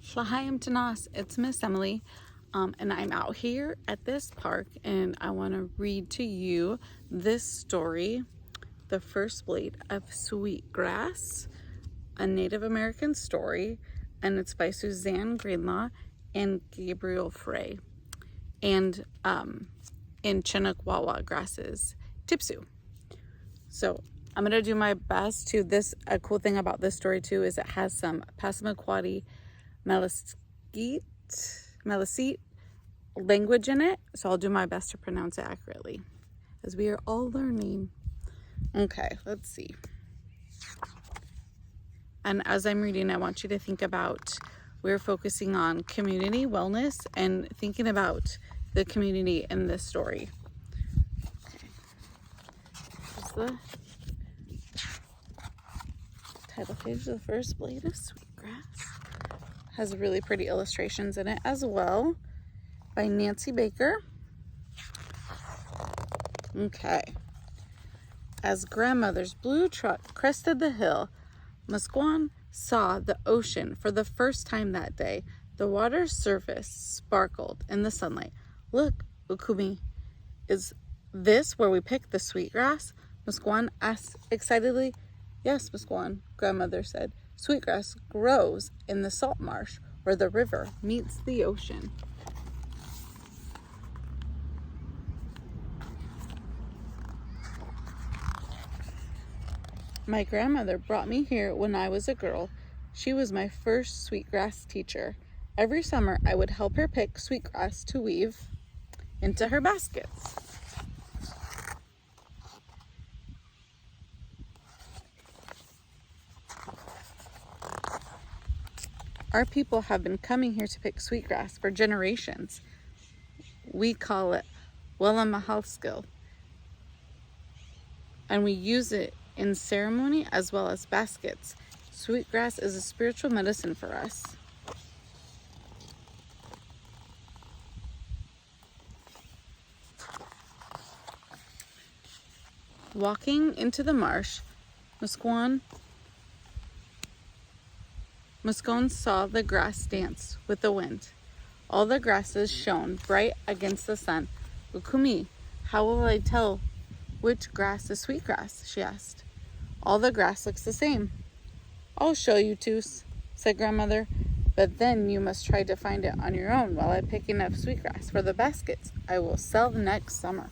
Shalom Tanas, it's Miss Emily, and I'm out here at this park, and I want to read to you this story, The First Blade of Sweetgrass, a Native American story, and it's by Suzanne Greenlaw and Gabriel Frey, and in Chinakwawa grasses, Tipsu. So I'm going to do my best to this. A cool thing about this story too is it has some Passamaquoddy Maliseet language in it, so I'll do my best to pronounce it accurately as we are all learning. Okay, let's see. And as I'm reading, I want you to think about, we're focusing on community wellness and thinking about the community in this story. Okay. Here's the title page of The First Blade of Sweetgrass. Has really pretty illustrations in it as well by Nancy Baker. Okay. As grandmother's blue truck crested the hill, Musquan saw the ocean for the first time that day. The water's surface sparkled in the sunlight. Look, Ukumi, is this where we pick the sweetgrass? Musquan asked excitedly. Yes, Musquan, grandmother said. Sweetgrass grows in the salt marsh where the river meets the ocean. My grandmother brought me here when I was a girl. She was my first sweetgrass teacher. Every summer I would help her pick sweetgrass to weave into her baskets. Our people have been coming here to pick sweetgrass for generations. We call it Wellamahalskill, and we use it in ceremony as well as baskets. Sweetgrass is a spiritual medicine for us. Walking into the marsh, Musquan saw the grass dance with the wind. All the grasses shone bright against the sun. Ukumi, how will I tell which grass is sweetgrass? She asked. All the grass looks the same. I'll show you, Toos, said grandmother, but then you must try to find it on your own while I pick enough sweetgrass for the baskets I will sell next summer.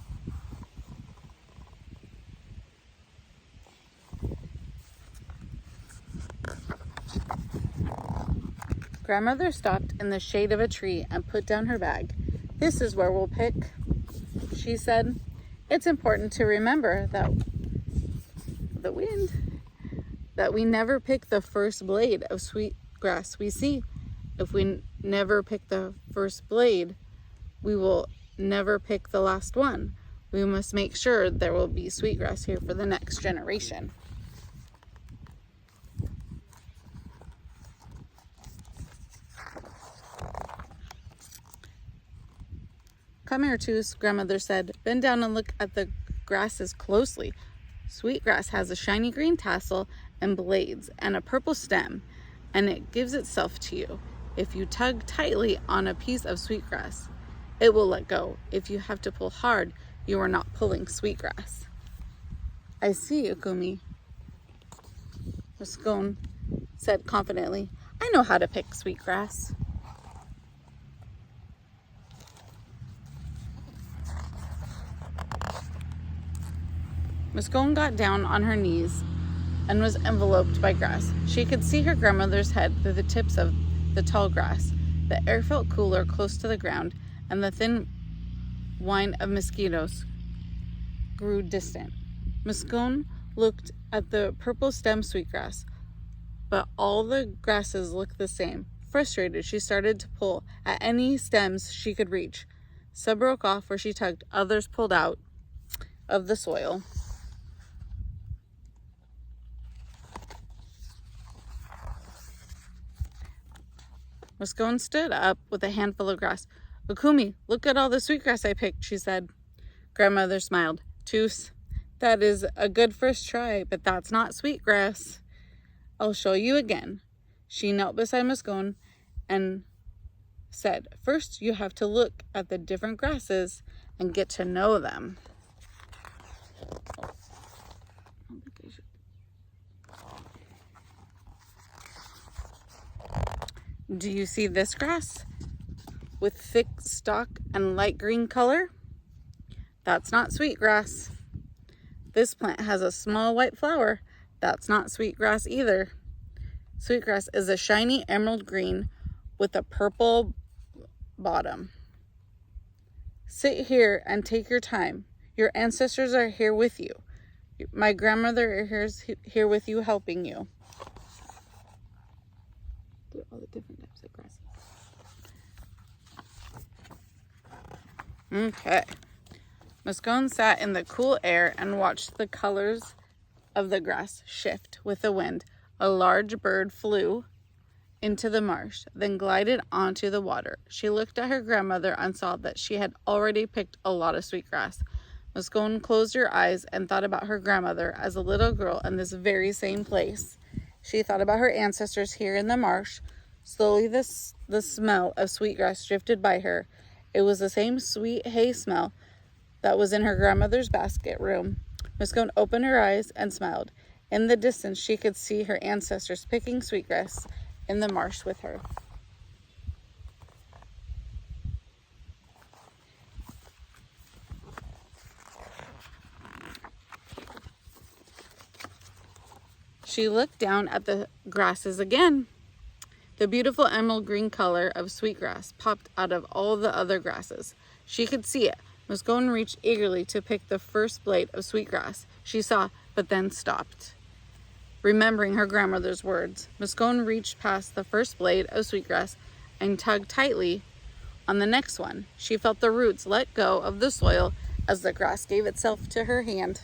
Grandmother stopped in the shade of a tree and put down her bag. This is where we'll pick, she said. It's important to remember that we never pick the first blade of sweetgrass we see. If we never pick the first blade, we will never pick the last one. We must make sure there will be sweetgrass here for the next generation. Come here, Toos, grandmother said. Bend down and look at the grasses closely. Sweetgrass has a shiny green tassel and blades and a purple stem, and it gives itself to you. If you tug tightly on a piece of sweetgrass, it will let go. If you have to pull hard, you are not pulling sweetgrass. I see, Ukumi, Musquan said confidently. I know how to pick sweetgrass. Musquan got down on her knees and was enveloped by grass. She could see her grandmother's head through the tips of the tall grass. The air felt cooler close to the ground, and the thin whine of mosquitoes grew distant. Musquan looked at the purple stem sweetgrass, but all the grasses looked the same. Frustrated, she started to pull at any stems she could reach. Some broke off where she tugged, others pulled out of the soil. Musquan stood up with a handful of grass. Ukumi, look at all the sweetgrass I picked, she said. Grandmother smiled. Toos, that is a good first try, but that's not sweetgrass. I'll show you again. She knelt beside Musquan and said, "First, you have to look at the different grasses and get to know them." Do you see this grass with thick stalk and light green color? That's not sweetgrass. This plant has a small white flower. That's not sweetgrass either. Sweetgrass is a shiny emerald green with a purple bottom. Sit here and take your time. Your ancestors are here with you. My grandmother is here with you, helping you. All the different types of grasses. Okay. Muscone sat in the cool air and watched the colors of the grass shift with the wind. A large bird flew into the marsh, then glided onto the water. She looked at her grandmother and saw that she had already picked a lot of sweetgrass. Muscone closed her eyes and thought about her grandmother as a little girl in this very same place. She thought about her ancestors here in the marsh. Slowly the smell of sweetgrass drifted by her. It was the same sweet hay smell that was in her grandmother's basket room. Muscone opened her eyes and smiled. In the distance, she could see her ancestors picking sweetgrass in the marsh with her. She looked down at the grasses again. The beautiful emerald green color of sweetgrass popped out of all the other grasses. She could see it. Muscone reached eagerly to pick the first blade of sweetgrass she saw, but then stopped. Remembering her grandmother's words, Muscone reached past the first blade of sweetgrass and tugged tightly on the next one. She felt the roots let go of the soil as the grass gave itself to her hand.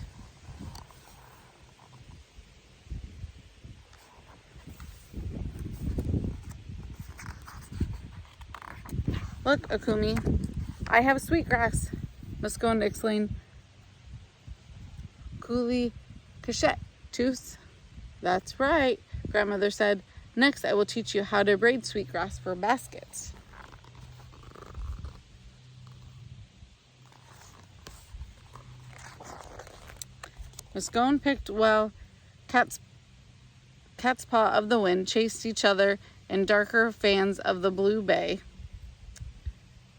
"Look, Akumi, I have sweetgrass," Muscone explained. "Kuli cachet, tooth." "That's right," grandmother said. "Next, I will teach you how to braid sweetgrass for baskets." Muscone picked well. Cat's paw of the wind chased each other in darker fans of the blue bay.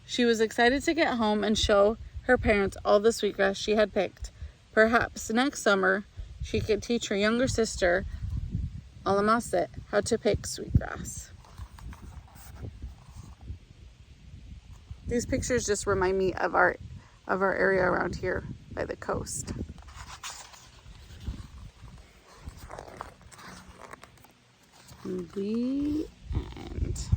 She was excited to get home and show her parents all the sweetgrass she had picked. Perhaps next summer she could teach her younger sister, Alamaset, how to pick sweetgrass. These pictures just remind me of our area around here by the coast. The end.